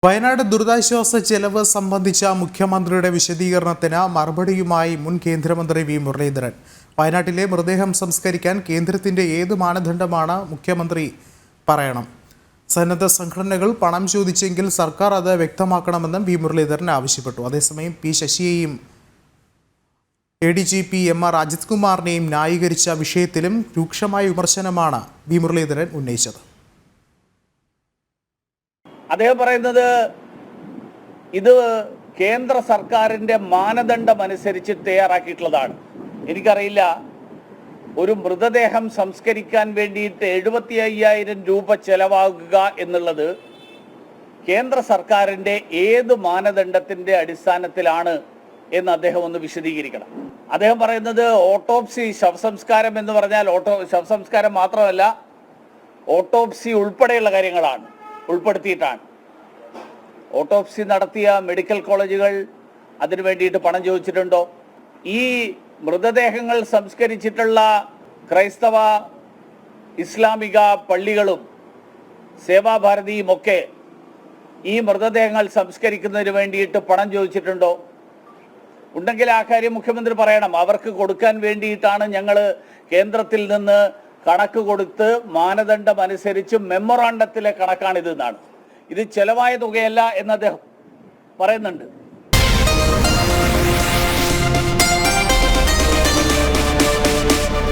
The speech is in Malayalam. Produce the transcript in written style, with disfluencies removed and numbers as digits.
വയനാട് ദുരിതാശ്വാസ ചെലവ് സംബന്ധിച്ച മുഖ്യമന്ത്രിയുടെ വിശദീകരണത്തിന് മറുപടിയുമായി മുൻ കേന്ദ്രമന്ത്രി വി മുരളീധരൻ. വയനാട്ടിലെ മൃതദേഹം സംസ്കരിക്കാൻ കേന്ദ്രത്തിന്റെ ഏത് മാനദണ്ഡമാണ് മുഖ്യമന്ത്രി പറയണം. സന്നദ്ധ സംഘടനകൾ പണം ചോദിച്ചെങ്കിൽ സർക്കാർ അത് വ്യക്തമാക്കണമെന്നും വി മുരളീധരൻ ആവശ്യപ്പെട്ടു. അതേസമയം പി ശശിയെയും ADGP MR അജിത് കുമാറിനെയും ന്യായീകരിച്ച വിഷയത്തിലും രൂക്ഷമായ വിമർശനമാണ് വി മുരളീധരൻ ഉന്നയിച്ചത്. അദ്ദേഹം പറയുന്നത് ഇത് കേന്ദ്ര സർക്കാരിന്റെ മാനദണ്ഡം അനുസരിച്ച് തയ്യാറാക്കിയിട്ടുള്ളതാണ്. എനിക്കറിയില്ല, ഒരു മൃതദേഹം സംസ്കരിക്കാൻ വേണ്ടിയിട്ട് 75,000 രൂപ ചെലവാകുക എന്നുള്ളത് കേന്ദ്ര സർക്കാരിന്റെ ഏത് മാനദണ്ഡത്തിന്റെ അടിസ്ഥാനത്തിലാണ് എന്ന് അദ്ദേഹം ഒന്ന് വിശദീകരിക്കണം. അദ്ദേഹം പറയുന്നത് ഓട്ടോപ്സി, ശവസംസ്കാരം എന്ന് പറഞ്ഞാൽ ശവസംസ്കാരം മാത്രമല്ല, ഓട്ടോപ്സി ഉൾപ്പെടെയുള്ള കാര്യങ്ങളാണ് ഉൾപ്പെടുത്തിയിട്ടാണ്. ഓട്ടോപ്സി നടത്തിയ മെഡിക്കൽ കോളേജുകൾ അതിനു വേണ്ടിയിട്ട് പണം ചോദിച്ചിട്ടുണ്ടോ? ഈ മൃതദേഹങ്ങൾ സംസ്കരിച്ചിട്ടുള്ള ക്രൈസ്തവ ഇസ്ലാമിക പള്ളികളും സേവാഭാരതിയും ഒക്കെ ഈ മൃതദേഹങ്ങൾ സംസ്കരിക്കുന്നതിന് വേണ്ടിയിട്ട് പണം ചോദിച്ചിട്ടുണ്ടോ? ഉണ്ടെങ്കിൽ ആ കാര്യം മുഖ്യമന്ത്രി പറയണം. അവർക്ക് കൊടുക്കാൻ വേണ്ടിയിട്ടാണ് ഞങ്ങൾ കേന്ദ്രത്തിൽ നിന്ന് കണക്ക് കൊടുത്ത് മാനദണ്ഡം അനുസരിച്ച് മെമ്മോറാണ്ടത്തിലെ കണക്കാണിതെന്നാണ്. ഇത് ചെലവായ തുകയല്ല എന്ന് അദ്ദേഹം പറയുന്നുണ്ട്.